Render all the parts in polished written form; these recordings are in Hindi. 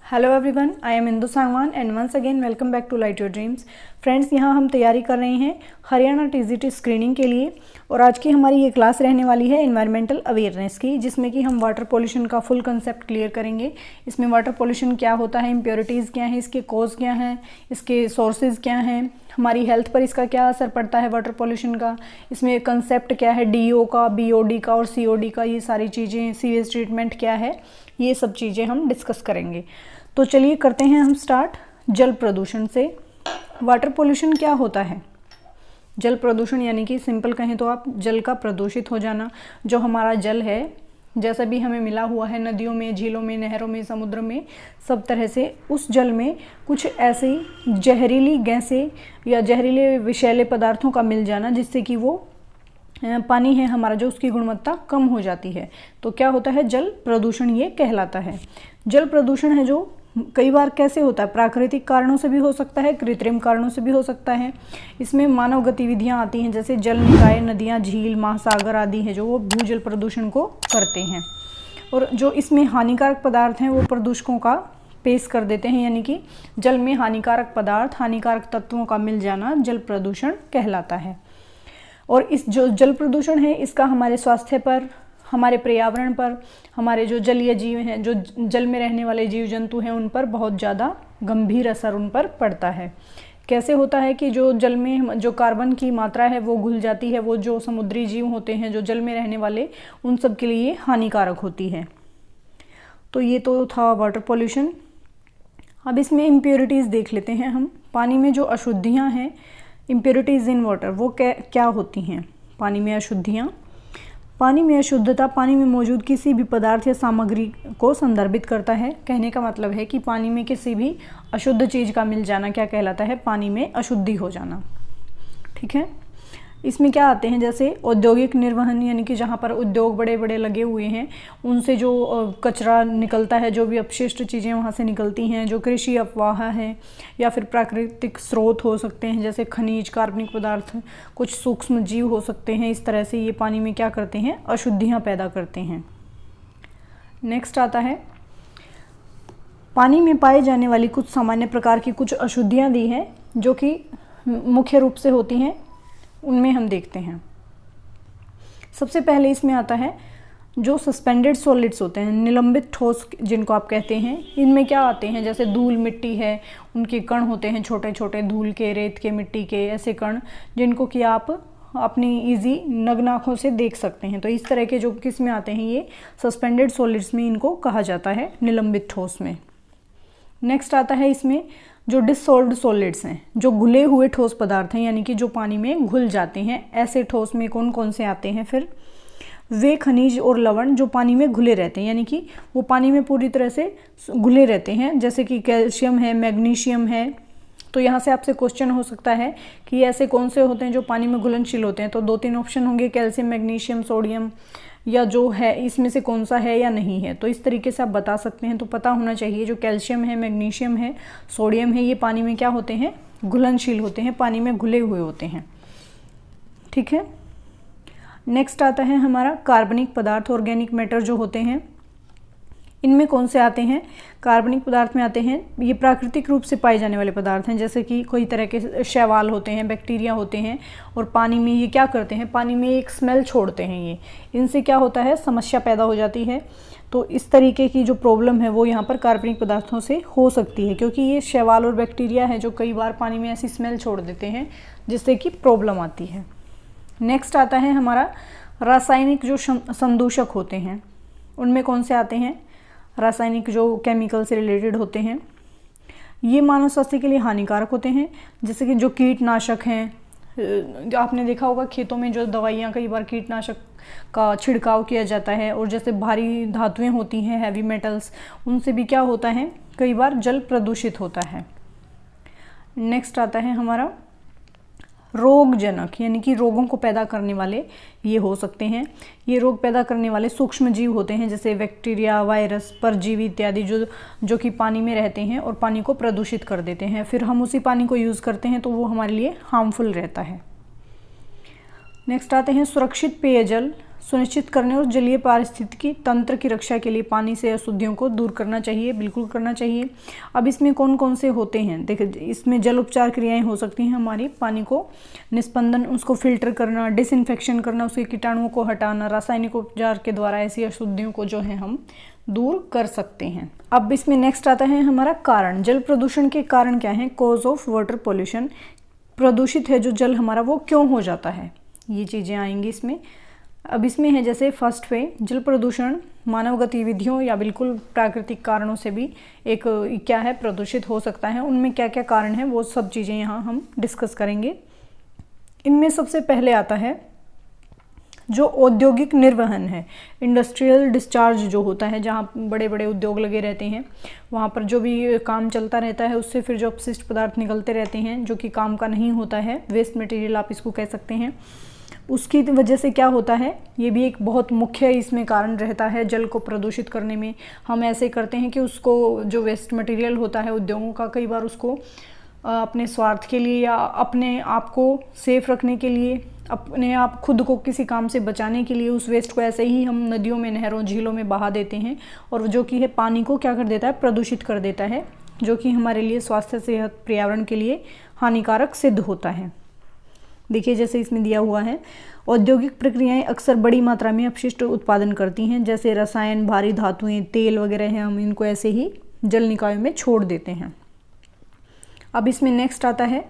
Hello everyone, I am Indu Sangwan and once again welcome back to Light Your Dreams. Friends, यहाँ हम तैयारी कर रहे हैं हरियाणा टीजीटी स्क्रीनिंग के लिए और आज की हमारी ये क्लास रहने वाली है एनवायरमेंटल अवेयरनेस की, जिसमें कि हम वाटर पोल्यूशन का फुल कंसेप्ट क्लियर करेंगे। इसमें वाटर पोल्यूशन क्या होता है, इम्प्योरिटीज़ क्या है, इसके कॉज क्या हैं, इसके सोर्सेज क्या हैं, हमारी हेल्थ पर इसका क्या असर पड़ता है वाटर पोल्यूशन का, इसमें कंसेप्ट क्या है डीओ का, बीओडी का और सीओडी का, ये सारी चीज़ें, सीवेज ट्रीटमेंट क्या है, ये सब चीज़ें हम डिस्कस करेंगे। तो चलिए करते हैं हम स्टार्ट जल प्रदूषण से। वाटर पोल्यूशन क्या होता है? जल प्रदूषण यानी कि सिंपल कहें तो आप जल का प्रदूषित हो जाना। जो हमारा जल है, जैसा भी हमें मिला हुआ है नदियों में, झीलों में, नहरों में, समुद्र में, सब तरह से उस जल में कुछ ऐसी जहरीली गैसें या जहरीले विषैले पदार्थों का मिल जाना, जिससे कि वो पानी है हमारा जो, उसकी गुणवत्ता कम हो जाती है। तो क्या होता है? जल प्रदूषण ये कहलाता है। जल प्रदूषण है जो कई बार कैसे होता है? प्राकृतिक कारणों से भी हो सकता है, कृत्रिम कारणों से भी हो सकता है। इसमें मानव गतिविधियां आती हैं, जैसे जल निकाय, नदियां, झील, महासागर आदि हैं जो वो भूजल प्रदूषण को करते हैं। और जो इसमें हानिकारक पदार्थ हैं वो प्रदूषकों का पेश कर देते हैं, यानी कि जल में हानिकारक पदार्थ, हानिकारक तत्वों का मिल जाना जल प्रदूषण कहलाता है। और इस जो जल प्रदूषण है इसका हमारे स्वास्थ्य पर, हमारे पर्यावरण पर, हमारे जो जलीय जीव हैं, जो जल में रहने वाले जीव जंतु हैं, उन पर बहुत ज़्यादा गंभीर असर उन पर पड़ता है। कैसे होता है कि जो जल में जो कार्बन की मात्रा है वो घुल जाती है, वो जो समुद्री जीव होते हैं जो जल में रहने वाले, उन सब के लिए हानिकारक होती है। तो ये तो था वाटर पॉल्यूशन। अब इसमें इम्प्योरिटीज़ देख लेते हैं हम। पानी में जो अशुद्धियाँ हैं, इम्प्योरिटीज़ इन वाटर, वो क्या होती हैं? पानी में अशुद्धियाँ, पानी में अशुद्धता पानी में मौजूद किसी भी पदार्थ या सामग्री को संदर्भित करता है। कहने का मतलब है कि पानी में किसी भी अशुद्ध चीज़ का मिल जाना क्या कहलाता है? पानी में अशुद्धि हो जाना। ठीक है। इसमें क्या आते हैं? जैसे औद्योगिक निर्वहन, यानी कि जहाँ पर उद्योग बड़े बड़े लगे हुए हैं, उनसे जो कचरा निकलता है, जो भी अपशिष्ट चीज़ें वहाँ से निकलती हैं, जो कृषि अपवाह है या फिर प्राकृतिक स्रोत हो सकते हैं, जैसे खनिज, कार्बनिक पदार्थ, कुछ सूक्ष्म जीव हो सकते हैं। इस तरह से ये पानी में क्या करते हैं? अशुद्धियाँ पैदा करते हैं। नेक्स्ट आता है, पानी में पाए जाने वाली कुछ सामान्य प्रकार की कुछ अशुद्धियाँ दी हैं जो कि मुख्य रूप से होती हैं, उनमें हम देखते हैं। सबसे पहले इसमें आता है जो सस्पेंडेड सॉलिड्स होते हैं, निलंबित ठोस जिनको आप कहते हैं। इनमें क्या आते हैं? जैसे धूल, मिट्टी है, उनके कण होते हैं छोटे छोटे, धूल के, रेत के, मिट्टी के, ऐसे कण जिनको कि आप अपनी इजी नग्न आँखों से देख सकते हैं। तो इस तरह के जो किस में आते हैं? ये सस्पेंडेड सॉलिड्स में इनको कहा जाता है, निलंबित ठोस में। नेक्स्ट आता है इसमें जो डिसॉल्व्ड सॉलिड्स हैं, जो घुले हुए ठोस पदार्थ हैं, यानी कि जो पानी में घुल जाते हैं। ऐसे ठोस में कौन कौन से आते हैं? फिर वे खनिज और लवण जो पानी में घुले रहते हैं, यानी कि वो पानी में पूरी तरह से घुले रहते हैं, जैसे कि कैल्शियम है, मैग्नीशियम है। तो यहाँ से आपसे क्वेश्चन हो सकता है कि ऐसे कौन से होते हैं जो पानी में घुलनशील होते हैं? तो 2-3 ऑप्शन होंगे, कैल्शियम, मैग्नीशियम, सोडियम, या जो है इसमें से कौन सा है या नहीं है। तो इस तरीके से आप बता सकते हैं। तो पता होना चाहिए जो कैल्शियम है, मैग्नीशियम है, सोडियम है, ये पानी में क्या होते हैं? घुलनशील होते हैं, पानी में घुले हुए होते हैं। ठीक है। नेक्स्ट आता है हमारा कार्बनिक पदार्थ, ऑर्गेनिक मैटर जो होते हैं। इनमें कौन से आते हैं? कार्बनिक पदार्थ में आते हैं, ये प्राकृतिक रूप से पाए जाने वाले पदार्थ हैं, जैसे कि कोई तरह के शैवाल होते हैं, बैक्टीरिया होते हैं, और पानी में ये क्या करते हैं? पानी में एक स्मेल छोड़ते हैं। ये इनसे क्या होता है? समस्या पैदा हो जाती है। तो इस तरीके की जो प्रॉब्लम है वो यहाँ पर कार्बनिक पदार्थों से हो सकती है, क्योंकि ये शैवाल और बैक्टीरिया है जो कई बार पानी में ऐसी स्मेल छोड़ देते हैं जिससे कि प्रॉब्लम आती है। नेक्स्ट आता है हमारा रासायनिक जो संदूषक होते हैं। उनमें कौन से आते हैं? रासायनिक जो केमिकल से रिलेटेड होते हैं, ये मानव स्वास्थ्य के लिए हानिकारक होते हैं। जैसे कि जो कीटनाशक हैं, आपने देखा होगा खेतों में जो दवाइयाँ, कई बार कीटनाशक का छिड़काव किया जाता है, और जैसे भारी धातुएं होती हैं, हैवी मेटल्स, उनसे भी क्या होता है? कई बार जल प्रदूषित होता है। नेक्स्ट आता है हमारा रोगजनक, यानी कि रोगों को पैदा करने वाले ये हो सकते हैं। ये रोग पैदा करने वाले सूक्ष्म जीव होते हैं, जैसे बैक्टीरिया, वायरस, परजीवी इत्यादि, जो कि पानी में रहते हैं और पानी को प्रदूषित कर देते हैं। फिर हम उसी पानी को यूज़ करते हैं तो वो हमारे लिए हार्मफुल रहता है। नेक्स्ट आते हैं सुरक्षित पेयजल, सुनिश्चित करने और जलीय पारिस्थितिकी तंत्र की रक्षा के लिए पानी से अशुद्धियों को दूर करना चाहिए, बिल्कुल करना चाहिए। अब इसमें कौन कौन से होते हैं, देखिए इसमें जल उपचार क्रियाएं हो सकती हैं हमारी, पानी को निस्पंदन, उसको फिल्टर करना, डिसइंफेक्शन करना, उसके कीटाणुओं को हटाना, रासायनिक उपचार के द्वारा ऐसी अशुद्धियों को जो है हम दूर कर सकते हैं। अब इसमें नेक्स्ट आता है हमारा कारण। जल प्रदूषण के कारण क्या है? कॉज ऑफ वाटर पॉल्यूशन, प्रदूषित है जो जल हमारा वो क्यों हो जाता है, ये चीज़ें आएंगी इसमें। अब इसमें है जैसे फर्स्ट पे जल प्रदूषण मानव गतिविधियों या बिल्कुल प्राकृतिक कारणों से भी एक क्या है प्रदूषित हो सकता है। उनमें क्या क्या कारण है वो सब चीज़ें यहाँ हम डिस्कस करेंगे। इनमें सबसे पहले आता है जो औद्योगिक निर्वहन है, इंडस्ट्रियल डिस्चार्ज जो होता है, जहाँ बड़े बड़े उद्योग लगे रहते हैं, वहाँ पर जो भी काम चलता रहता है उससे फिर जो अपशिष्ट पदार्थ निकलते रहते हैं जो कि काम का नहीं होता है, वेस्ट मटेरियल आप इसको कह सकते हैं, उसकी वजह से क्या होता है, ये भी एक बहुत मुख्य इसमें कारण रहता है जल को प्रदूषित करने में। हम ऐसे करते हैं कि उसको जो वेस्ट मटेरियल होता है उद्योगों का, कई बार उसको अपने स्वार्थ के लिए या अपने आप को सेफ रखने के लिए, अपने आप खुद को किसी काम से बचाने के लिए उस वेस्ट को ऐसे ही हम नदियों में, नहरों, झीलों में बहा देते हैं और जो कि है पानी को क्या कर देता है, प्रदूषित कर देता है, जो कि हमारे लिए स्वास्थ्य, सेहत, पर्यावरण के लिए हानिकारक सिद्ध होता है। देखिए जैसे इसमें दिया हुआ है, औद्योगिक प्रक्रियाएं अक्सर बड़ी मात्रा में अपशिष्ट उत्पादन करती हैं, जैसे रसायन, भारी धातुएं, तेल वगैरह हैं, हम इनको ऐसे ही जल निकायों में छोड़ देते हैं। अब इसमें नेक्स्ट आता है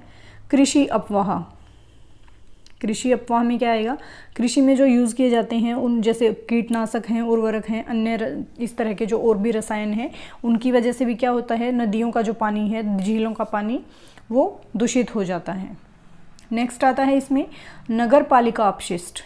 कृषि अपवाह। कृषि अपवाह में क्या आएगा, कृषि में जो यूज़ किए जाते हैं उन जैसे कीटनाशक हैं, उर्वरक हैं, अन्य इस तरह के जो और भी रसायन हैं, उनकी वजह से भी क्या होता है, नदियों का जो पानी है, झीलों का पानी वो दूषित हो जाता है। नेक्स्ट आता है इसमें नगर पालिका अपशिष्ट,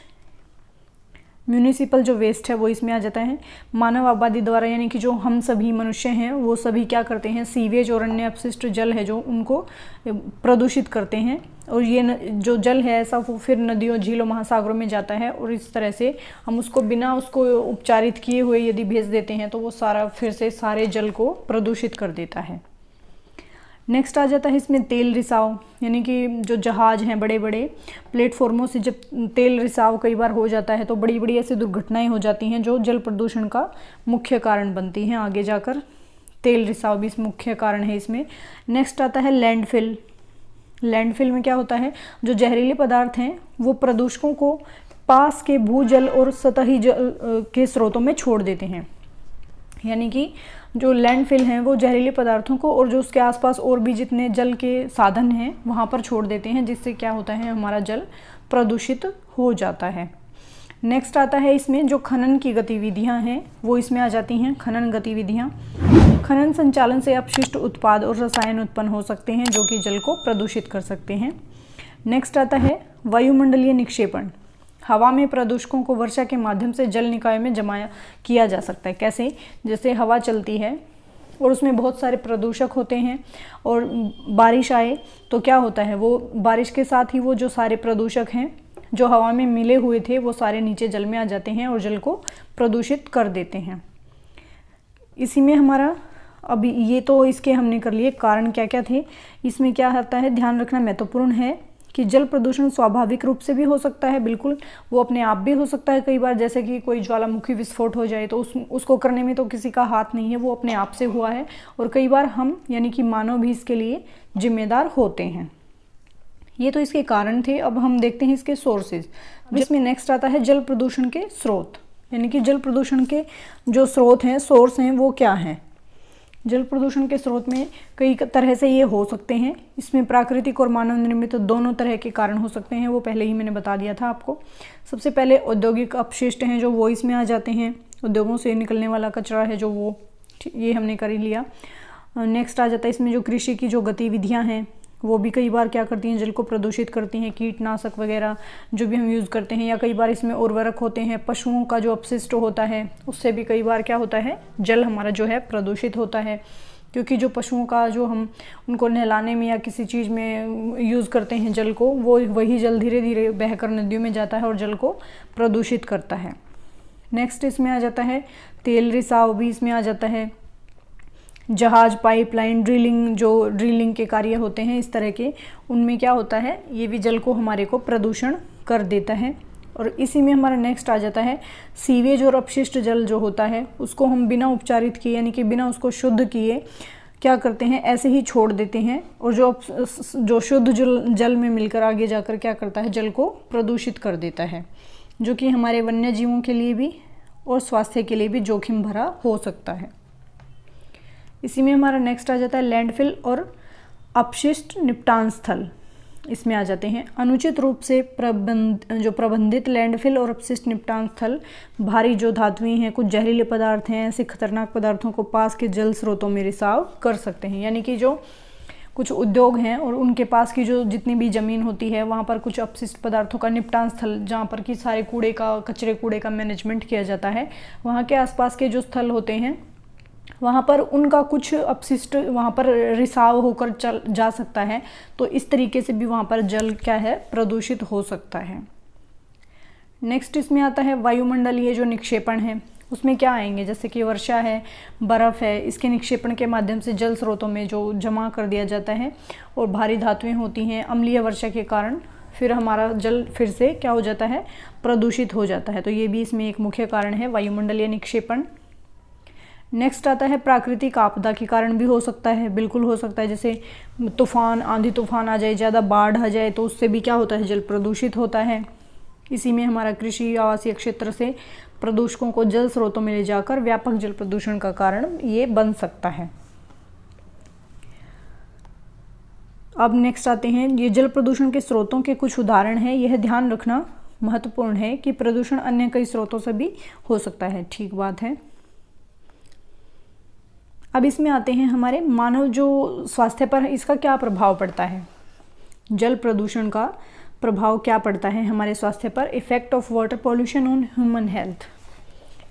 म्यूनिसिपल जो वेस्ट है वो इसमें आ जाता है। मानव आबादी द्वारा, यानी कि जो हम सभी मनुष्य हैं वो सभी क्या करते हैं, सीवेज और अन्य अपशिष्ट जल है जो उनको प्रदूषित करते हैं, और ये जो जल है ऐसा वो फिर नदियों, झीलों, महासागरों में जाता है, और इस तरह से हम उसको बिना उसको उपचारित किए हुए यदि भेज देते हैं तो वो सारा फिर से सारे जल को प्रदूषित कर देता है। नेक्स्ट आ जाता है इसमें तेल रिसाव, यानी कि जो जहाज़ हैं, बड़े बड़े प्लेटफॉर्मों से जब तेल रिसाव कई बार हो जाता है तो बड़ी बड़ी ऐसी दुर्घटनाएं हो जाती हैं जो जल प्रदूषण का मुख्य कारण बनती हैं आगे जाकर। तेल रिसाव भी इस मुख्य कारण है इसमें। नेक्स्ट आता है लैंडफिल। लैंडफिल में क्या होता है, जो जहरीले पदार्थ हैं वो प्रदूषकों को पास के भूजल और सतही जल के स्रोतों में छोड़ देते हैं, यानी कि जो लैंडफिल हैं वो जहरीले पदार्थों को और जो उसके आसपास और भी जितने जल के साधन हैं वहाँ पर छोड़ देते हैं, जिससे क्या होता है, हमारा जल प्रदूषित हो जाता है। नेक्स्ट आता है इसमें जो खनन की गतिविधियाँ हैं वो इसमें आ जाती हैं। खनन गतिविधियाँ, खनन संचालन से अपशिष्ट उत्पाद और रसायन उत्पन्न हो सकते हैं जो कि जल को प्रदूषित कर सकते हैं। नेक्स्ट आता है वायुमंडलीय निक्षेपण। हवा में प्रदूषकों को वर्षा के माध्यम से जल निकायों में जमा किया जा सकता है। कैसे, जैसे हवा चलती है और उसमें बहुत सारे प्रदूषक होते हैं और बारिश आए तो क्या होता है, वो बारिश के साथ ही वो जो सारे प्रदूषक हैं जो हवा में मिले हुए थे वो सारे नीचे जल में आ जाते हैं और जल को प्रदूषित कर देते हैं। इसी में हमारा अभी ये तो इसके हमने कर लिए कारण क्या क्या थे। इसमें क्या आता है, ध्यान रखना महत्वपूर्ण है कि जल प्रदूषण स्वाभाविक रूप से भी हो सकता है, बिल्कुल वो अपने आप भी हो सकता है। कई बार जैसे कि कोई ज्वालामुखी विस्फोट हो जाए तो उसको करने में तो किसी का हाथ नहीं है, वो अपने आप से हुआ है, और कई बार हम यानी कि मानव भी इसके लिए जिम्मेदार होते हैं। ये तो इसके कारण थे। अब हम देखते हैं इसके सोर्सेज, जिसमें नेक्स्ट आता है जल प्रदूषण के स्रोत, यानी कि जल प्रदूषण के जो स्रोत हैं, सोर्स हैं, वो क्या हैं। जल प्रदूषण के स्रोत में कई तरह से ये हो सकते हैं। इसमें प्राकृतिक और मानव निर्मित दोनों तरह के कारण हो सकते हैं, वो पहले ही मैंने बता दिया था आपको। सबसे पहले औद्योगिक अपशिष्ट हैं जो वो इसमें आ जाते हैं, उद्योगों से निकलने वाला कचरा है जो वो, ये हमने कर ही लिया। नेक्स्ट आ जाता है इसमें जो कृषि की जो गतिविधियाँ हैं वो भी कई बार क्या करती हैं, जल को प्रदूषित करती हैं। कीटनाशक वगैरह जो भी हम यूज़ करते हैं, या कई बार इसमें उर्वरक होते हैं, पशुओं का जो अपशिष्ट होता है उससे भी कई बार क्या होता है, जल हमारा जो है प्रदूषित होता है, क्योंकि जो पशुओं का जो हम उनको नहलाने में या किसी चीज़ में यूज़ करते हैं जल को, वो वही जल धीरे धीरे बहकर नदियों में जाता है और जल को प्रदूषित करता है। नेक्स्ट इसमें आ जाता है तेल रिसाव, भी इसमें आ जाता है। जहाज, पाइपलाइन, ड्रिलिंग, जो ड्रिलिंग के कार्य होते हैं इस तरह के, उनमें क्या होता है, ये भी जल को हमारे को प्रदूषण कर देता है। और इसी में हमारा नेक्स्ट आ जाता है सीवेज और अपशिष्ट जल जो होता है उसको हम बिना उपचारित किए यानी कि बिना उसको शुद्ध किए क्या करते हैं, ऐसे ही छोड़ देते हैं, और जो शुद्ध जल में मिलकर आगे जाकर क्या करता है, जल को प्रदूषित कर देता है, जो कि हमारे वन्य जीवों के लिए भी और स्वास्थ्य के लिए भी जोखिम भरा हो सकता है। इसी में हमारा नेक्स्ट आ जाता है लैंडफिल और अपशिष्ट निपटान स्थल। इसमें आ जाते हैं अनुचित रूप से प्रबंधित लैंडफिल और अपशिष्ट निपटान स्थल भारी जो धातुएं हैं, कुछ जहरीले पदार्थ हैं, ऐसे खतरनाक पदार्थों को पास के जल स्रोतों में रिसाव कर सकते हैं। यानी कि जो कुछ उद्योग हैं और उनके पास की जो जितनी भी ज़मीन होती है वहाँ पर कुछ अपशिष्ट पदार्थों का निपटान स्थल, जहाँ पर कि सारे कूड़े का मैनेजमेंट किया जाता है, वहाँ के आसपास के जो स्थल होते हैं वहाँ पर उनका कुछ अपशिष्ट वहाँ पर रिसाव होकर चल जा सकता है, तो इस तरीके से भी वहाँ पर जल क्या है, प्रदूषित हो सकता है। नेक्स्ट इसमें आता है वायुमंडलीय जो निक्षेपण है, उसमें क्या आएंगे, जैसे कि वर्षा है, बर्फ़ है, इसके निक्षेपण के माध्यम से जल स्रोतों में जो जमा कर दिया जाता है, और भारी धातुएं होती हैं अम्लीय वर्षा के कारण फिर हमारा जल फिर से क्या हो जाता है, प्रदूषित हो जाता है। तो ये भी इसमें एक मुख्य कारण है वायुमंडलीय निक्षेपण। नेक्स्ट आता है प्राकृतिक आपदा के कारण भी हो सकता है, बिल्कुल हो सकता है, जैसे तूफान, आंधी तूफान आ जाए, ज़्यादा बाढ़ आ जाए, तो उससे भी क्या होता है, जल प्रदूषित होता है। इसी में हमारा कृषि आवासीय क्षेत्र से प्रदूषकों को जल स्रोतों में ले जाकर व्यापक जल प्रदूषण का कारण ये बन सकता है। अब नेक्स्ट आते हैं, ये जल प्रदूषण के स्रोतों के कुछ उदाहरण हैं। यह ध्यान रखना महत्वपूर्ण है कि प्रदूषण अन्य कई स्रोतों से भी हो सकता है, ठीक बात है। अब इसमें आते हैं हमारे मानव जो स्वास्थ्य पर इसका क्या प्रभाव पड़ता है, जल प्रदूषण का प्रभाव क्या पड़ता है हमारे स्वास्थ्य पर। Effect of water pollution on human health.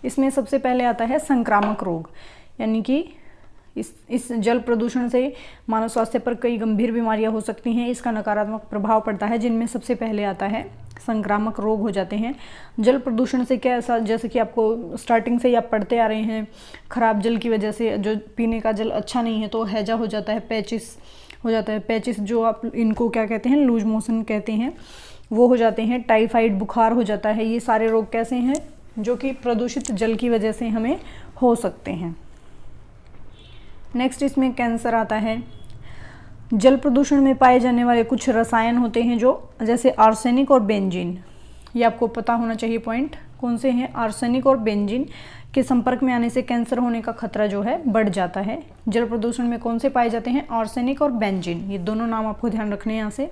इसमें सबसे पहले आता है संक्रामक रोग, यानी कि इस जल प्रदूषण से मानव स्वास्थ्य पर कई गंभीर बीमारियां हो सकती हैं, इसका नकारात्मक प्रभाव पड़ता है, जिनमें सबसे पहले आता है संक्रामक रोग हो जाते हैं। जल प्रदूषण से क्या ऐसा, जैसे कि आपको स्टार्टिंग से ही आप पढ़ते आ रहे हैं, खराब जल की वजह से जो पीने का जल अच्छा नहीं है तो हैजा हो जाता है, पैचिस हो जाता है, पैचिस जो आप इनको क्या कहते हैं, लूज मोशन कहते हैं, वो हो जाते हैं, टाइफाइड बुखार हो जाता है। ये सारे रोग कैसे हैं, जो कि प्रदूषित जल की वजह से हमें हो सकते हैं। नेक्स्ट इसमें कैंसर आता है। जल प्रदूषण में पाए जाने वाले कुछ रसायन होते हैं जो, जैसे आर्सेनिक और बेंजीन, ये आपको पता होना चाहिए पॉइंट कौन से हैं। आर्सेनिक और बेंजीन के संपर्क में आने से कैंसर होने का खतरा जो है बढ़ जाता है। जल प्रदूषण में कौन से पाए जाते हैं, आर्सेनिक और बेंजीन, ये दोनों नाम आपको ध्यान रखने हैं यहाँ से।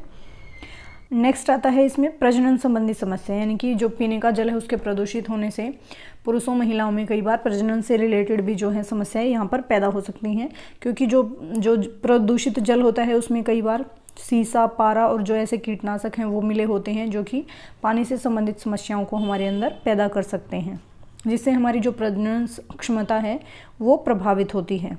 नेक्स्ट आता है इसमें प्रजनन संबंधी समस्या, यानी कि जो पीने का जल है उसके प्रदूषित होने से पुरुषों महिलाओं में कई बार प्रजनन से रिलेटेड भी जो है समस्याएं यहाँ पर पैदा हो सकती हैं, क्योंकि जो प्रदूषित जल होता है उसमें कई बार सीसा, पारा और जो ऐसे कीटनाशक हैं वो मिले होते हैं, जो कि पानी से संबंधित समस्याओं को हमारे अंदर पैदा कर सकते हैं, जिससे हमारी जो प्रजनन क्षमता है वो प्रभावित होती है।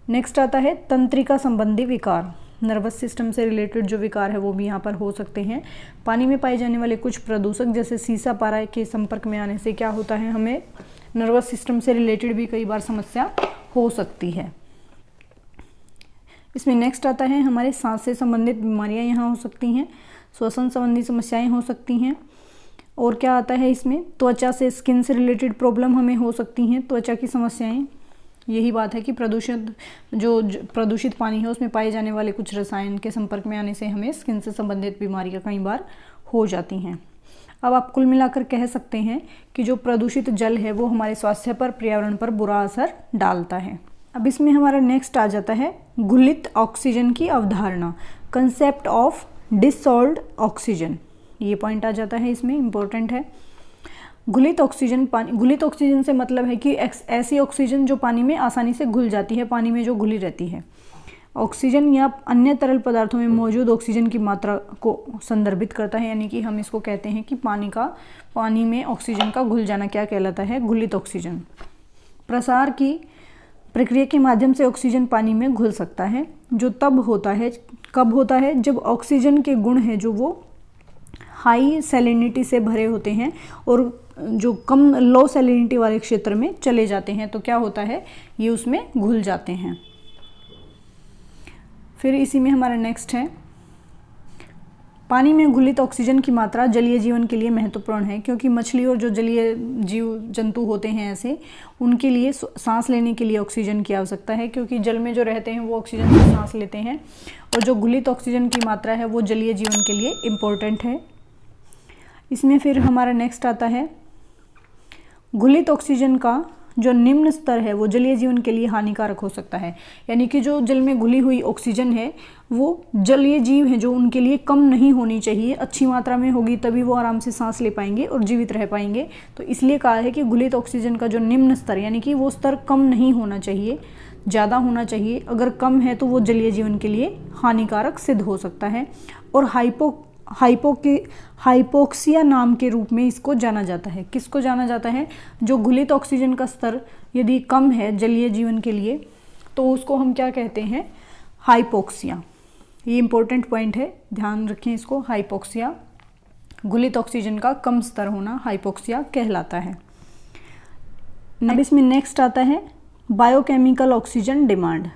नेक्स्ट आता है तंत्रिका संबंधी विकार, नर्वस सिस्टम से रिलेटेड जो विकार है वो भी यहाँ पर हो सकते हैं। पानी में पाए जाने वाले कुछ प्रदूषक जैसे सीसा, पारा के संपर्क में आने से क्या होता है, हमें नर्वस सिस्टम से रिलेटेड भी कई बार समस्या हो सकती है। इसमें नेक्स्ट आता है हमारे सांस से संबंधित बीमारियाँ यहाँ हो सकती हैं, श्वसन संबंधी समस्याएं हो सकती हैं, और क्या आता है इसमें त्वचा से, स्किन से रिलेटेड प्रॉब्लम हमें हो सकती हैं, त्वचा की समस्याएं। यही बात है कि प्रदूषित पानी है उसमें पाए जाने वाले कुछ रसायन के संपर्क में आने से हमें स्किन से संबंधित बीमारियां कई बार हो जाती हैं। अब आप कुल मिलाकर कह सकते हैं कि जो प्रदूषित जल है वो हमारे स्वास्थ्य पर, पर्यावरण पर बुरा असर डालता है। अब इसमें हमारा नेक्स्ट आ जाता है घुलित ऑक्सीजन की अवधारणा, कंसेप्ट ऑफ डिसॉल्व्ड ऑक्सीजन, ये पॉइंट आ जाता है इसमें, इम्पोर्टेंट है। घुलित ऑक्सीजन, घुलित ऑक्सीजन से मतलब है कि ऐसी ऑक्सीजन जो पानी में आसानी से घुल जाती है, पानी में जो घुली रहती है। ऑक्सीजन या अन्य तरल पदार्थों में मौजूद ऑक्सीजन की मात्रा को संदर्भित करता है, यानी कि हम इसको कहते हैं कि पानी में ऑक्सीजन का घुल जाना क्या कहलाता है, घुलित ऑक्सीजन। प्रसार की प्रक्रिया के माध्यम से ऑक्सीजन पानी में घुल सकता है, जो कब होता है जब ऑक्सीजन के गुण हैं जो वो हाई सैलिनिटी से भरे होते हैं और जो कम लो सैलिनिटी वाले क्षेत्र में चले जाते हैं, तो क्या होता है, ये उसमें घुल जाते हैं। फिर इसी में हमारा नेक्स्ट है पानी में घुलित ऑक्सीजन की मात्रा जलीय जीवन के लिए महत्वपूर्ण है, क्योंकि मछली और जो जलीय जीव जंतु होते हैं ऐसे, उनके लिए सांस लेने के लिए ऑक्सीजन की आवश्यकता है, क्योंकि जल में जो रहते हैं वो ऑक्सीजन से सांस लेते हैं, और जो घुलित ऑक्सीजन की मात्रा है वो जलीय जीवन के लिए इम्पोर्टेंट है। इसमें फिर हमारा नेक्स्ट आता है, घुलित ऑक्सीजन का जो निम्न स्तर है वो जलीय जीवन के लिए हानिकारक हो सकता है। यानी कि जो जल में घुली हुई ऑक्सीजन है वो जलीय जीव हैं जो उनके लिए कम नहीं होनी चाहिए, अच्छी मात्रा में होगी तभी वो आराम से सांस ले पाएंगे और जीवित रह पाएंगे। तो इसलिए कहा है कि घुलित ऑक्सीजन का जो निम्न स्तर, यानी कि वो स्तर कम नहीं होना चाहिए, ज़्यादा होना चाहिए। अगर कम है तो वो जलीय जीवन के लिए हानिकारक सिद्ध हो सकता है। और हाइपोक्सिया नाम के रूप में इसको जाना जाता है। किसको जाना जाता है? जो घुलित ऑक्सीजन का स्तर यदि कम है जलीय जीवन के लिए तो उसको हम क्या कहते हैं? हाइपोक्सिया। ये इंपॉर्टेंट पॉइंट है, ध्यान रखें इसको। हाइपोक्सिया, घुलित ऑक्सीजन का कम स्तर होना हाइपोक्सिया कहलाता है। अब इसमें नेक्स्ट आता है biochemical oxygen demand.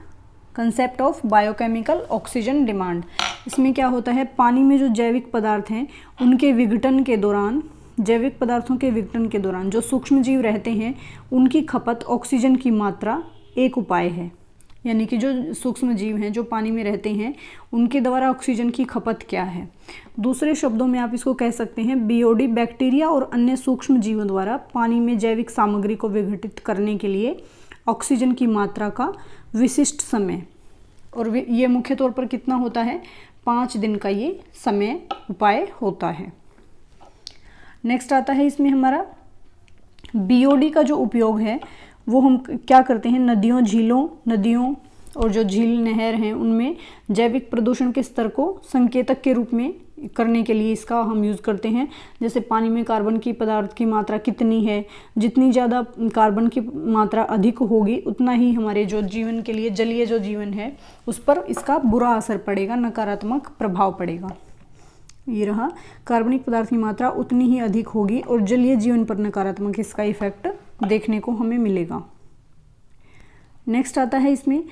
Concept of biochemical oxygen demand. इसमें क्या होता है, पानी में जो जैविक पदार्थ हैं उनके विघटन के दौरान, जैविक पदार्थों के विघटन के दौरान जो सूक्ष्म जीव रहते हैं उनकी खपत ऑक्सीजन की मात्रा एक उपाय है। यानी कि जो सूक्ष्म जीव हैं जो पानी में रहते हैं उनके द्वारा ऑक्सीजन की खपत क्या है। दूसरे शब्दों में आप इसको कह सकते हैं बीओडी, बैक्टीरिया और अन्य सूक्ष्म जीवों द्वारा पानी में जैविक सामग्री को विघटित करने के लिए ऑक्सीजन की मात्रा का विशिष्ट समय, और ये मुख्य तौर पर कितना होता है? 5 दिन का ये समय उपाय होता है। नेक्स्ट आता है इसमें हमारा बीओडी का जो उपयोग है वो हम क्या करते हैं, नदियों और जो झील नहर हैं उनमें जैविक प्रदूषण के स्तर को संकेतक के रूप में करने के लिए इसका हम यूज़ करते हैं। जैसे पानी में कार्बन की पदार्थ की मात्रा कितनी है, जितनी ज़्यादा कार्बन की मात्रा अधिक होगी उतना ही हमारे जो जीवन के लिए, जलीय जो जीवन है उस पर इसका बुरा असर पड़ेगा, नकारात्मक प्रभाव पड़ेगा। ये रहा, कार्बनिक पदार्थ की मात्रा उतनी ही अधिक होगी और जलीय जीवन पर नकारात्मक इसका इफेक्ट देखने को हमें मिलेगा। नेक्स्ट आता है इसमें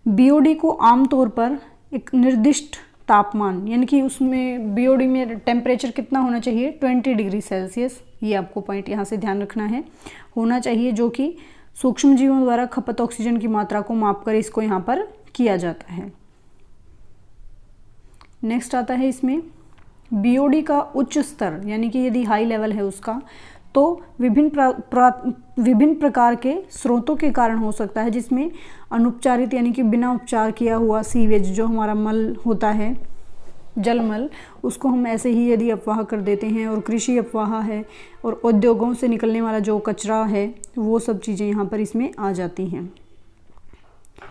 बीओडी को आमतौर पर एक निर्दिष्ट तापमान, यानी कि उसमें बीओडी में टेम्परेचर कितना होना चाहिए? 20 डिग्री सेल्सियस। ये आपको पॉइंट यहाँ से ध्यान रखना है, होना चाहिए, जो कि सूक्ष्म जीवों द्वारा खपत ऑक्सीजन की मात्रा को मापकर इसको यहाँ पर किया जाता है। नेक्स्ट आता है इसमें बीओडी का उच्च स्तर, यानी कि यदि हाई लेवल है उसका, तो विभिन्न प्रकार के स्रोतों के कारण हो सकता है, जिसमें अनुपचारित यानी कि बिना उपचार किया हुआ सीवेज, जो हमारा मल होता है, जलमल, उसको हम ऐसे ही यदि अपवाह कर देते हैं, और कृषि अपवाह है, और उद्योगों से निकलने वाला जो कचरा है, वो सब चीज़ें यहाँ पर इसमें आ जाती हैं।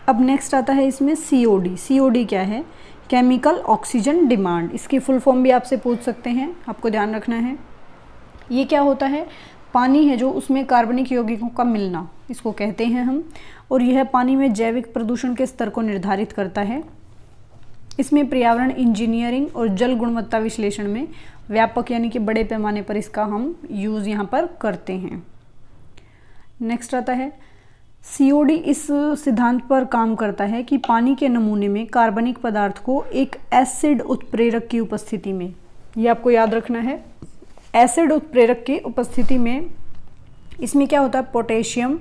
अब नेक्स्ट आता है इसमें सीओडी। सीओडी क्या है? Chemical oxygen demand. इसकी फुल फॉर्म भी आपसे पूछ सकते हैं, आपको ध्यान रखना है। ये क्या होता है? पानी है जो उसमें कार्बनिक यौगिकों का मिलना, इसको कहते हैं हम, और यह पानी में जैविक प्रदूषण के स्तर को निर्धारित करता है। इसमें पर्यावरण इंजीनियरिंग और जल गुणवत्ता विश्लेषण में व्यापक यानी कि बड़े पैमाने पर इसका हम यूज़ यहाँ पर करते हैं। नेक्स्ट आता है सीओडी। इस सिद्धांत पर काम करता है कि पानी के नमूने में कार्बनिक पदार्थ को एक एसिड उत्प्रेरक की उपस्थिति में, ये आपको याद रखना है, एसिड उत्प्रेरक की उपस्थिति में, इसमें क्या होता है, पोटेशियम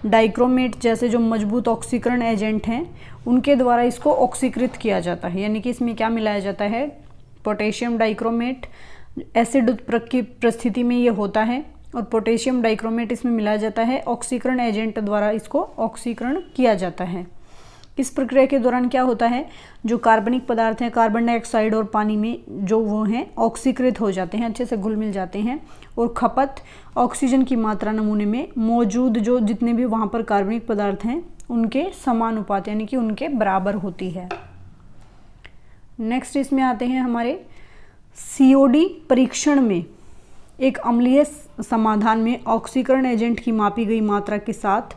डाइक्रोमेट जैसे जो मजबूत ऑक्सीकरण एजेंट हैं उनके द्वारा इसको ऑक्सीकृत किया जाता है। यानी कि इसमें क्या मिलाया जाता है, पोटेशियम डाइक्रोमेट एसिड उत्प्रेरक की परिस्थिति में ये होता है, और पोटेशियम डाइक्रोमेट इसमें मिलाया जाता है, ऑक्सीकरण एजेंट द्वारा इसको ऑक्सीकरण किया जाता है। इस प्रक्रिया के दौरान क्या होता है, जो कार्बनिक पदार्थ हैं, कार्बन डाइऑक्साइड और पानी में जो वो हैं ऑक्सीकृत हो जाते हैं, अच्छे से घुल मिल जाते हैं, और खपत ऑक्सीजन की मात्रा नमूने में मौजूद जो जितने भी वहाँ पर कार्बनिक पदार्थ हैं उनके समानुपात यानी कि उनके बराबर होती है। नेक्स्ट इसमें आते हैं हमारे सीओडी परीक्षण में एक अम्लीय समाधान में ऑक्सीकरण एजेंट की मापी गई मात्रा के साथ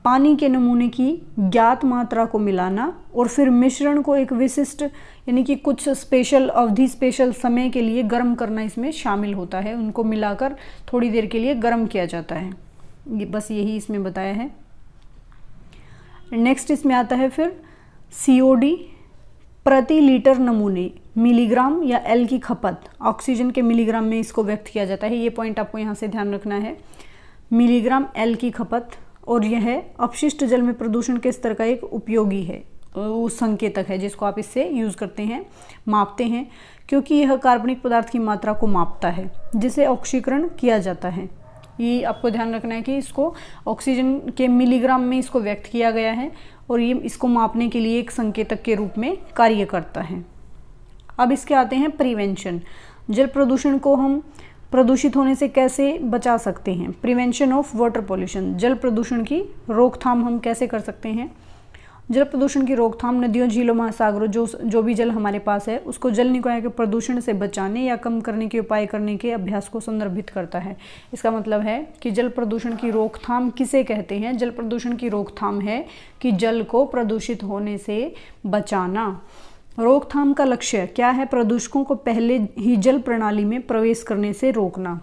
पानी के नमूने की ज्ञात मात्रा को मिलाना और फिर मिश्रण को एक विशिष्ट यानी कि कुछ स्पेशल अवधि, स्पेशल समय के लिए गर्म करना इसमें शामिल होता है। उनको मिलाकर थोड़ी देर के लिए गर्म किया जाता है। ये बस यही इसमें बताया है। नेक्स्ट इसमें आता है फिर सीओडी प्रति लीटर नमूने मिलीग्राम या एल की खपत, ऑक्सीजन के मिलीग्राम में इसको व्यक्त किया जाता है। ये पॉइंट आपको यहाँ से ध्यान रखना है, मिलीग्राम एल की खपत। और यह अपशिष्ट जल में प्रदूषण के स्तर का एक उपयोगी है, उस संकेतक है जिसको आप इससे यूज़ करते हैं, मापते हैं, क्योंकि यह कार्बनिक पदार्थ की मात्रा को मापता है जिसे ऑक्सीकरण किया जाता है। ये आपको ध्यान रखना है कि इसको ऑक्सीजन के मिलीग्राम में इसको व्यक्त किया गया है और ये इसको मापने के लिए एक संकेतक के रूप में कार्य करता है। अब इसके आते हैं प्रिवेंशन। जल प्रदूषण को हम प्रदूषित होने से कैसे बचा सकते हैं? प्रिवेंशन ऑफ वाटर पॉल्यूशन, जल प्रदूषण की रोकथाम हम कैसे कर सकते हैं? जल प्रदूषण की रोकथाम नदियों, झीलों, महासागरों, जो भी जल हमारे पास है उसको जल निकायों के प्रदूषण से बचाने या कम करने के उपाय करने के अभ्यास को संदर्भित करता है। इसका मतलब है कि जल प्रदूषण की रोकथाम किसे कहते हैं? जल प्रदूषण की रोकथाम है कि जल को प्रदूषित होने से बचाना। रोकथाम का लक्ष्य क्या है? प्रदूषकों को पहले ही जल प्रणाली में प्रवेश करने से रोकना,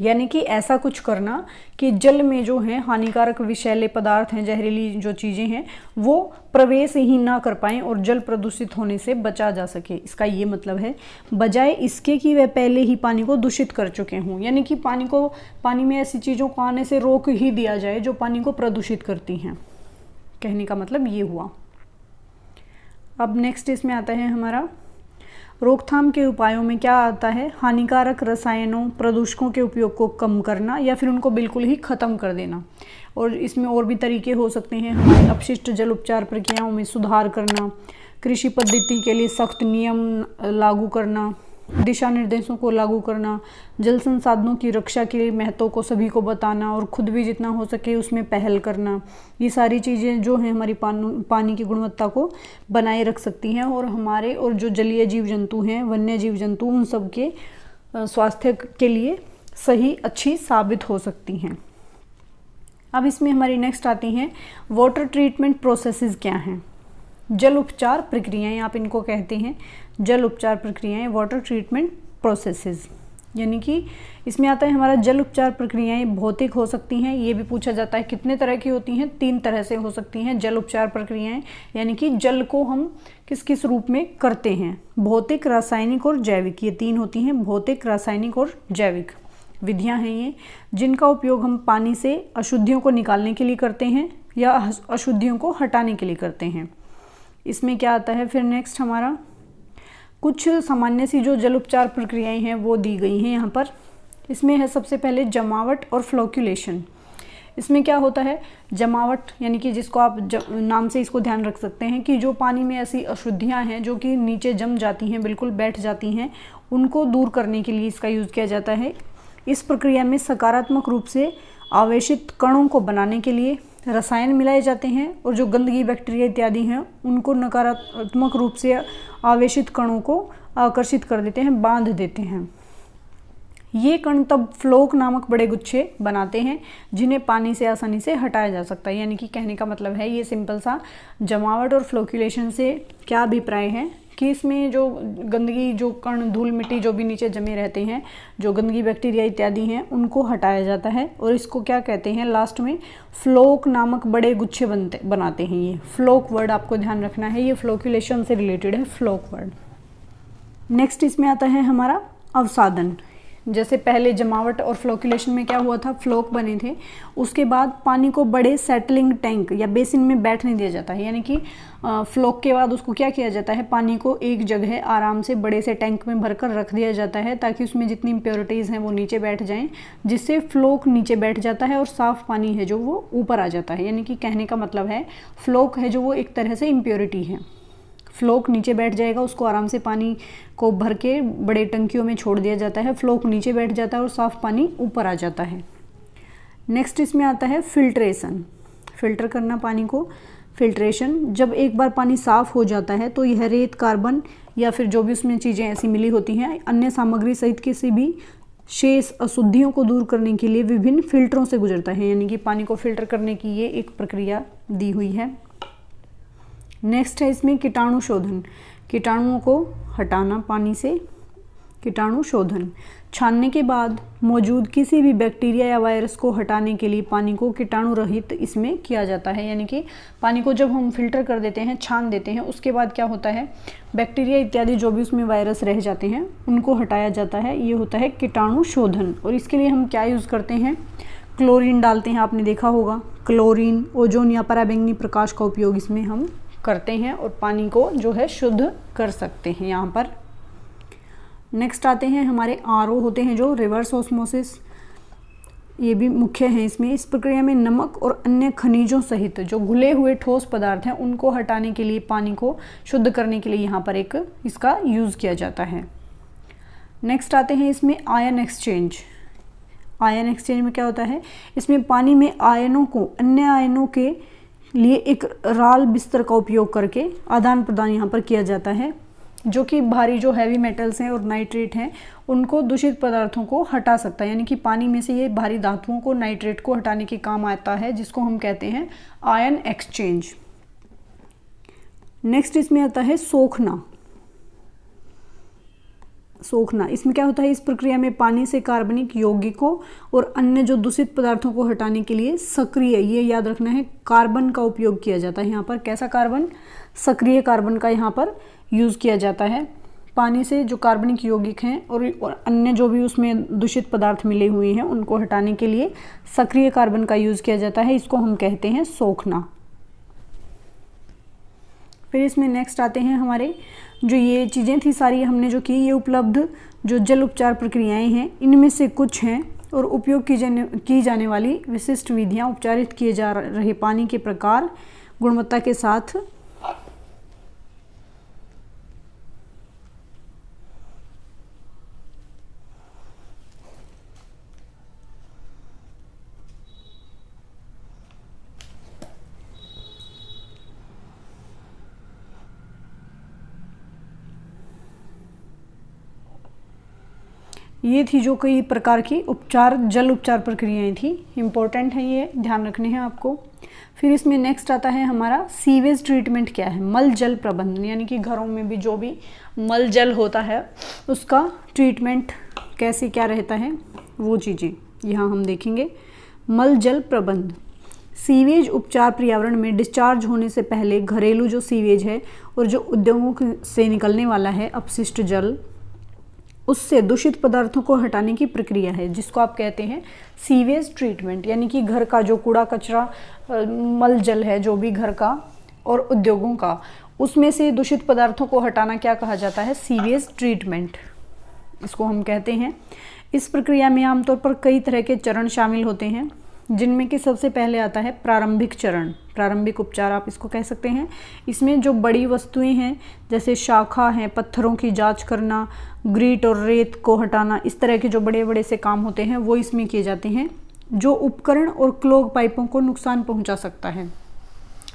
यानी कि ऐसा कुछ करना कि जल में जो है हानिकारक विषैले पदार्थ हैं, जहरीली जो चीज़ें हैं, वो प्रवेश ही ना कर पाएँ और जल प्रदूषित होने से बचा जा सके। इसका ये मतलब है, बजाय इसके कि वह पहले ही पानी को दूषित कर चुके हों, यानी कि पानी में ऐसी चीज़ों को आने से रोक ही दिया जाए जो पानी को प्रदूषित करती हैं। कहने का मतलब ये हुआ। अब नेक्स्ट इसमें आता है हमारा रोकथाम के उपायों में क्या आता है? हानिकारक रसायनों, प्रदूषकों के उपयोग को कम करना या फिर उनको बिल्कुल ही ख़त्म कर देना। और इसमें और भी तरीके हो सकते हैं। हमारे अपशिष्ट जल उपचार प्रक्रियाओं में सुधार करना, कृषि पद्धति के लिए सख्त नियम लागू करना, दिशा निर्देशों को लागू करना, जल संसाधनों की रक्षा के महत्व को सभी को बताना और खुद भी जितना हो सके उसमें पहल करना। ये सारी चीज़ें जो हैं हमारी पानी की गुणवत्ता को बनाए रख सकती हैं और हमारे और जो जलीय जीव जंतु हैं, वन्य जीव जंतु, उन सब के स्वास्थ्य के लिए सही अच्छी साबित हो सकती हैं। अब इसमें हमारी नेक्स्ट आती हैं वाटर ट्रीटमेंट प्रोसेसेस क्या हैं? जल उपचार प्रक्रियाएं आप इनको कहते हैं, जल उपचार प्रक्रियाएं, वाटर ट्रीटमेंट प्रोसेसेस। यानी कि इसमें आता है हमारा जल उपचार प्रक्रियाएं भौतिक हो सकती हैं। ये भी पूछा जाता है कितने तरह की होती हैं? 3 तरह से हो सकती हैं जल उपचार प्रक्रियाएं, यानी कि जल को हम किस किस रूप में करते हैं? भौतिक, रासायनिक और जैविक, ये 3 होती हैं, भौतिक, रासायनिक और जैविक विधियाँ हैं ये, जिनका उपयोग हम पानी से अशुद्धियों को निकालने के लिए करते हैं या अशुद्धियों को हटाने के लिए करते हैं। इसमें क्या आता है फिर नेक्स्ट हमारा, कुछ सामान्य सी जो जल उपचार प्रक्रियाएं हैं वो दी गई हैं यहाँ पर। इसमें है सबसे पहले जमावट और फ्लोक्यूलेशन। इसमें क्या होता है? जमावट यानी कि जिसको आप नाम से इसको ध्यान रख सकते हैं कि जो पानी में ऐसी अशुद्धियाँ हैं जो कि नीचे जम जाती हैं, बिल्कुल बैठ जाती हैं, उनको दूर करने के लिए इसका यूज़ किया जाता है। इस प्रक्रिया में सकारात्मक रूप से आवेशित कणों को बनाने के लिए रसायन मिलाए जाते हैं और जो गंदगी, बैक्टीरिया इत्यादि हैं उनको नकारात्मक रूप से आवेशित कणों को आकर्षित कर देते हैं, बांध देते हैं। ये कण तब फ्लोक नामक बड़े गुच्छे बनाते हैं जिन्हें पानी से आसानी से हटाया जा सकता है। यानी कि कहने का मतलब है ये सिंपल सा, जमावट और फ्लोक्यूलेशन से क्या अभिप्राय है कि इसमें जो गंदगी, जो कण, धूल, मिट्टी जो भी नीचे जमे रहते हैं, जो गंदगी, बैक्टीरिया इत्यादि हैं, उनको हटाया जाता है और इसको क्या कहते हैं? लास्ट में फ्लोक नामक बड़े गुच्छे बनाते हैं। ये फ्लोक वर्ड आपको ध्यान रखना है, ये फ्लोक्यूलेशन से रिलेटेड है, फ्लोक वर्ड। नेक्स्ट इसमें आता है हमारा अवसादन। जैसे पहले जमावट और फ्लोक्यूलेशन में क्या हुआ था? फ्लोक बने थे, उसके बाद पानी को बड़े सेटलिंग टैंक या बेसिन में बैठने दिया जाता है। यानी कि फ्लोक के बाद उसको क्या किया जाता है? पानी को एक जगह आराम से बड़े से टैंक में भरकर रख दिया जाता है ताकि उसमें जितनी इम्प्योरिटीज़ हैं वो नीचे बैठ जाएं, जिससे फ्लोक नीचे बैठ जाता है और साफ़ पानी है जो वो ऊपर आ जाता है। यानी कि कहने का मतलब है फ्लोक है जो वो एक तरह से इम्प्योरिटी है। फ्लोक नीचे बैठ जाएगा, उसको आराम से पानी को भर के बड़े टंकियों में छोड़ दिया जाता है, फ्लोक नीचे बैठ जाता है और साफ़ पानी ऊपर आ जाता है। नेक्स्ट इसमें आता है फिल्ट्रेशन, फिल्टर करना पानी को। फिल्ट्रेशन, जब एक बार पानी साफ़ हो जाता है तो यह रेत, कार्बन या फिर जो भी उसमें चीज़ें ऐसी मिली होती हैं, अन्य सामग्री सहित किसी भी शेष अशुद्धियों को दूर करने के लिए विभिन्न फिल्टरों से गुजरता है। यानी कि पानी को फिल्टर करने की ये एक प्रक्रिया दी हुई है। नेक्स्ट है इसमें कीटाणु शोधन, कीटाणुओं को हटाना पानी से। कीटाणु शोधन। छानने के बाद मौजूद किसी भी बैक्टीरिया या वायरस को हटाने के लिए पानी को कीटाणु रहित इसमें किया जाता है। यानी कि पानी को जब हम फिल्टर कर देते हैं, छान देते हैं, उसके बाद क्या होता है, बैक्टीरिया इत्यादि जो भी उसमें वायरस रह जाते हैं उनको हटाया जाता है। ये होता है कीटाणु शोधन। और इसके लिए हम क्या यूज़ करते हैं, क्लोरीन डालते हैं, आपने देखा होगा क्लोरीन, ओजोन या पराबैंगनी प्रकाश का उपयोग इसमें हम करते हैं और पानी को जो है शुद्ध कर सकते हैं यहाँ पर। नेक्स्ट आते हैं हमारे आरओ होते हैं जो रिवर्स ऑस्मोसिस, ये भी मुख्य हैं इसमें। इस प्रक्रिया में नमक और अन्य खनिजों सहित जो घुले हुए ठोस पदार्थ हैं उनको हटाने के लिए, पानी को शुद्ध करने के लिए यहाँ पर एक इसका यूज़ किया जाता है। नेक्स्ट आते हैं इसमें आयन एक्सचेंज। आयन एक्सचेंज में क्या होता है, इसमें पानी में आयनों को अन्य आयनों के लिए एक राल बिस्तर का उपयोग करके आदान प्रदान यहाँ पर किया जाता है, जो कि भारी जो हैवी मेटल्स हैं और नाइट्रेट हैं उनको दूषित पदार्थों को हटा सकता है। यानी कि पानी में से ये भारी धातुओं को, नाइट्रेट को हटाने के काम आता है, जिसको हम कहते हैं आयन एक्सचेंज। नेक्स्ट इसमें आता है सोखना। सोखना, इसमें क्या होता है, इस प्रक्रिया में पानी से कार्बनिक यौगिकों और अन्य जो दूषित पदार्थों को हटाने के लिए सक्रिय, ये याद रखना है, कार्बन का उपयोग किया जाता है। यहाँ पर कैसा कार्बन, सक्रिय कार्बन का यहाँ पर यूज़ किया जाता है। पानी से जो कार्बनिक यौगिक हैं और अन्य जो भी उसमें दूषित पदार्थ मिले हुए हैं उनको हटाने के लिए सक्रिय कार्बन का यूज़ किया जाता है। इसको हम कहते हैं सोखना। फिर इसमें नेक्स्ट आते हैं हमारे जो ये चीज़ें थी सारी हमने जो की, ये उपलब्ध जो जल उपचार प्रक्रियाएं हैं इनमें से कुछ हैं और उपयोग की जाने वाली विशिष्ट विधियां, उपचारित किए जा रहे पानी के प्रकार, गुणवत्ता के साथ ये थी जो कई प्रकार की उपचार, जल उपचार प्रक्रियाएं थी। इम्पोर्टेंट है, ये ध्यान रखने हैं आपको। फिर इसमें नेक्स्ट आता है हमारा सीवेज ट्रीटमेंट क्या है, मल जल प्रबंधन। यानी कि घरों में भी जो भी मल जल होता है उसका ट्रीटमेंट कैसे क्या रहता है वो चीज़ें यहाँ हम देखेंगे। मल जल प्रबंध, सीवेज उपचार पर्यावरण में डिस्चार्ज होने से पहले घरेलू जो सीवेज है और जो उद्योगों से निकलने वाला है अपशिष्ट जल, उससे दूषित पदार्थों को हटाने की प्रक्रिया है, जिसको आप कहते हैं सीवेज ट्रीटमेंट। यानी कि घर का जो कूड़ा कचरा, मल जल है जो भी घर का और उद्योगों का, उसमें से दूषित पदार्थों को हटाना क्या कहा जाता है, सीवेज ट्रीटमेंट, इसको हम कहते हैं। इस प्रक्रिया में आमतौर पर कई तरह के चरण शामिल होते हैं, जिनमें कि सबसे पहले आता है प्रारंभिक चरण, प्रारंभिक उपचार आप इसको कह सकते हैं। इसमें जो बड़ी वस्तुएं हैं जैसे शाखा हैं, पत्थरों की जांच करना, ग्रीट और रेत को हटाना, इस तरह के जो बड़े बड़े से काम होते हैं वो इसमें किए जाते हैं, जो उपकरण और क्लॉग पाइपों को नुकसान पहुंचा सकता है।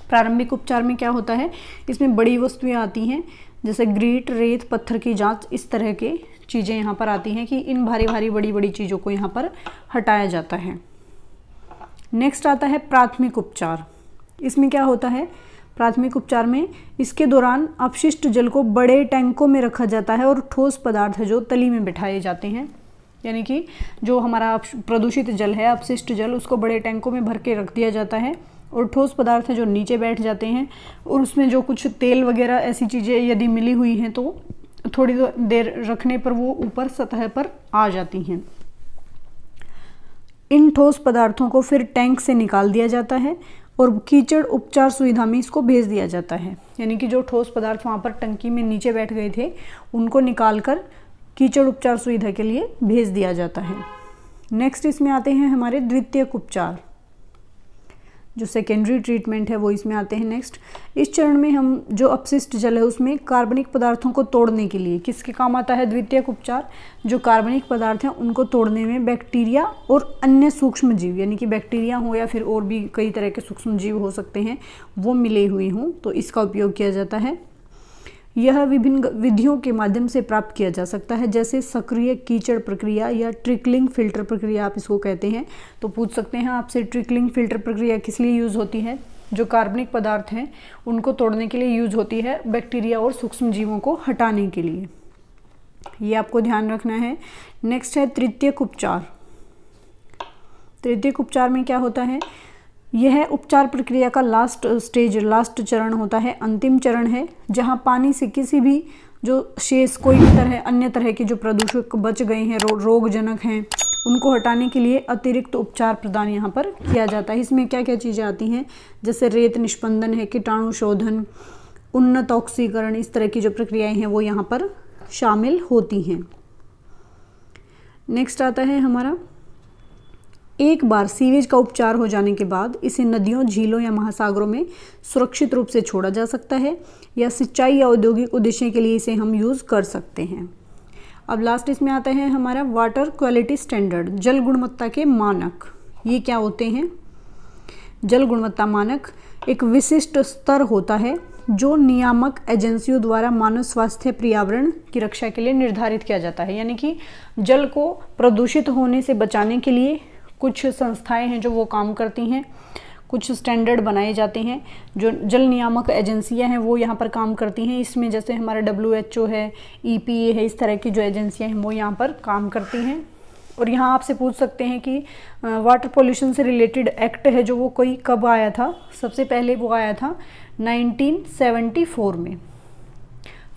प्रारंभिक उपचार में क्या होता है, इसमें बड़ी वस्तुएं आती हैं जैसे ग्रीट, रेत, पत्थर की जाँच, इस तरह के चीज़ें यहाँ पर आती हैं कि इन भारी भारी बड़ी बड़ी चीज़ों को यहाँ पर हटाया जाता है। नेक्स्ट आता है प्राथमिक उपचार। इसमें क्या होता है, प्राथमिक उपचार में इसके दौरान अपशिष्ट जल को बड़े टैंकों में रखा जाता है और ठोस पदार्थ है जो तली में बिठाए जाते हैं। यानी कि जो हमारा प्रदूषित जल है, अपशिष्ट जल, उसको बड़े टैंकों में भर के रख दिया जाता है और ठोस पदार्थ है जो नीचे बैठ जाते हैं और उसमें जो कुछ तेल वगैरह ऐसी चीज़ें यदि मिली हुई हैं तो थोड़ी देर रखने पर वो ऊपर सतह पर आ जाती हैं। इन ठोस पदार्थों को फिर टैंक से निकाल दिया जाता है और कीचड़ उपचार सुविधा में इसको भेज दिया जाता है। यानी कि जो ठोस पदार्थ वहाँ पर टंकी में नीचे बैठ गए थे उनको निकालकर कीचड़ उपचार सुविधा के लिए भेज दिया जाता है। नेक्स्ट इसमें आते हैं हमारे द्वितीयक उपचार, जो सेकेंडरी ट्रीटमेंट है वो इसमें आते हैं। नेक्स्ट इस चरण में हम जो अपशिष्ट जल है उसमें कार्बनिक पदार्थों को तोड़ने के लिए किसके काम आता है, द्वितीयक उपचार। जो कार्बनिक पदार्थ हैं उनको तोड़ने में बैक्टीरिया और अन्य सूक्ष्म जीव, यानी कि बैक्टीरिया हो या फिर और भी कई तरह के सूक्ष्म जीव हो सकते हैं, वो मिले हुए हों तो इसका उपयोग किया जाता है। यह विभिन्न विधियों के माध्यम से प्राप्त किया जा सकता है, जैसे सक्रिय कीचड़ प्रक्रिया या ट्रिकलिंग फिल्टर प्रक्रिया आप इसको कहते हैं। तो पूछ सकते हैं आपसे ट्रिकलिंग फिल्टर प्रक्रिया किस लिए यूज़ होती है, जो कार्बनिक पदार्थ हैं उनको तोड़ने के लिए यूज़ होती है, बैक्टीरिया और सूक्ष्म जीवों को हटाने के लिए। ये आपको ध्यान रखना है। नेक्स्ट है तृतीयक उपचार। तृतीयक उपचार में क्या होता है, यह उपचार प्रक्रिया का लास्ट स्टेज, लास्ट चरण होता है, अंतिम चरण है, जहाँ पानी से किसी भी जो शेष कोई भी अन्य तरह के जो प्रदूषक बच गए हैं, रोगजनक हैं, उनको हटाने के लिए अतिरिक्त उपचार प्रदान यहाँ पर किया जाता है। इसमें क्या क्या चीज़ें आती हैं, जैसे रेत निष्पंदन है, कीटाणु शोधन, उन्नत ऑक्सीकरण, इस तरह की जो प्रक्रियाएं हैं वो यहाँ पर शामिल होती हैं। नेक्स्ट आता है हमारा, एक बार सीवेज का उपचार हो जाने के बाद इसे नदियों, झीलों या महासागरों में सुरक्षित रूप से छोड़ा जा सकता है या सिंचाई या औद्योगिक उद्देश्य के लिए इसे हम यूज़ कर सकते हैं। अब लास्ट इसमें आता है हमारा वाटर क्वालिटी स्टैंडर्ड, जल गुणवत्ता के मानक। ये क्या होते हैं? जल गुणवत्ता मानक एक विशिष्ट स्तर होता है जो नियामक एजेंसियों द्वारा मानव स्वास्थ्य, पर्यावरण की रक्षा के लिए निर्धारित किया जाता है। यानी कि जल को प्रदूषित होने से बचाने के लिए कुछ संस्थाएं हैं जो वो काम करती हैं, कुछ स्टैंडर्ड बनाए जाते हैं, जो जल नियामक एजेंसियां हैं वो यहाँ पर काम करती हैं। इसमें जैसे हमारा WHO है, EPA है, इस तरह की जो एजेंसियां हैं वो यहाँ पर काम करती हैं। और यहाँ आपसे पूछ सकते हैं कि वाटर पोल्यूशन से रिलेटेड एक्ट है जो वो कोई कब आया था? सबसे पहले वो आया था 1974 में।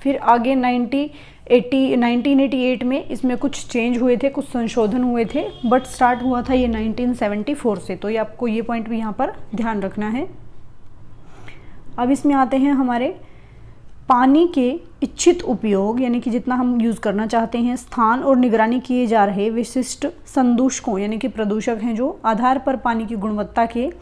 फिर आगे 1988 में इसमें कुछ चेंज हुए थे, कुछ संशोधन हुए थे, बट स्टार्ट हुआ था ये 1974 से। तो ये आपको ये पॉइंट भी यहाँ पर ध्यान रखना है। अब इसमें आते हैं हमारे पानी के इच्छित उपयोग, यानी कि जितना हम यूज़ करना चाहते हैं, स्थान और निगरानी किए जा रहे विशिष्ट संदूषकों यानी कि प्रदूषक हैं जो आधार पर पानी की गुणवत्ता के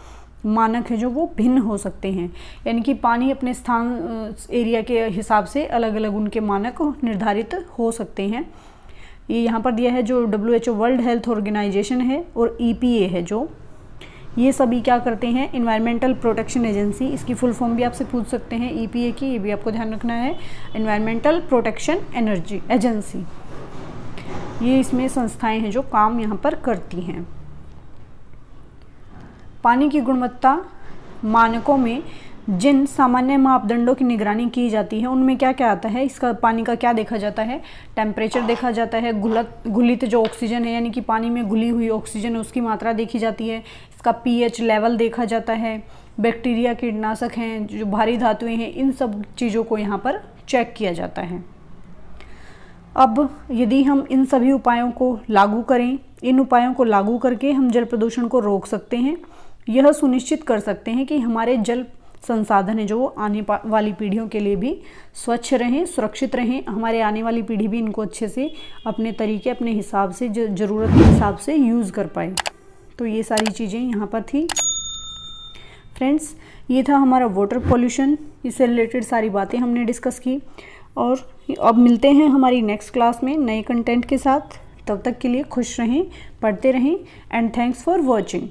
मानक हैं जो वो भिन्न हो सकते हैं। यानी कि पानी अपने स्थान एरिया के हिसाब से अलग अलग उनके मानक निर्धारित हो सकते हैं। ये यहाँ पर दिया है जो WHO वर्ल्ड हेल्थ ऑर्गेनाइजेशन है और EPA है, जो ये सभी क्या करते हैं, इन्वायरमेंटल प्रोटेक्शन एजेंसी, इसकी फुल फॉर्म भी आपसे पूछ सकते हैं EPA की, ये भी आपको ध्यान रखना है, इन्वायरमेंटल प्रोटेक्शन एजेंसी। ये इसमें संस्थाएं हैं जो काम यहाँ पर करती हैं। पानी की गुणवत्ता मानकों में जिन सामान्य मापदंडों की निगरानी की जाती है उनमें क्या क्या आता है, इसका पानी का क्या देखा जाता है? टेम्परेचर देखा जाता है, घुलित जो ऑक्सीजन है यानी कि पानी में घुली हुई ऑक्सीजन है उसकी मात्रा देखी जाती है, इसका pH लेवल देखा जाता है, बैक्टीरिया, कीटनाशक हैं, जो भारी धातुएं हैं, इन सब चीज़ों को यहाँ पर चेक किया जाता है। अब यदि हम इन सभी उपायों को लागू करें, इन उपायों को लागू करके हम जल प्रदूषण को रोक सकते हैं, यह सुनिश्चित कर सकते हैं कि हमारे जल संसाधन है जो वो आने वाली पीढ़ियों के लिए भी स्वच्छ रहें, सुरक्षित रहें, हमारे आने वाली पीढ़ी भी इनको अच्छे से अपने तरीके, अपने हिसाब से, ज़रूरत के हिसाब से यूज़ कर पाए। तो ये सारी चीज़ें यहाँ पर थी फ्रेंड्स। ये था हमारा वाटर पॉल्यूशन, इससे रिलेटेड सारी बातें हमने डिस्कस की। और अब मिलते हैं हमारी नेक्स्ट क्लास में नए कंटेंट के साथ। तब तक के लिए खुश रहें, पढ़ते रहें, एंड थैंक्स फॉर वॉचिंग।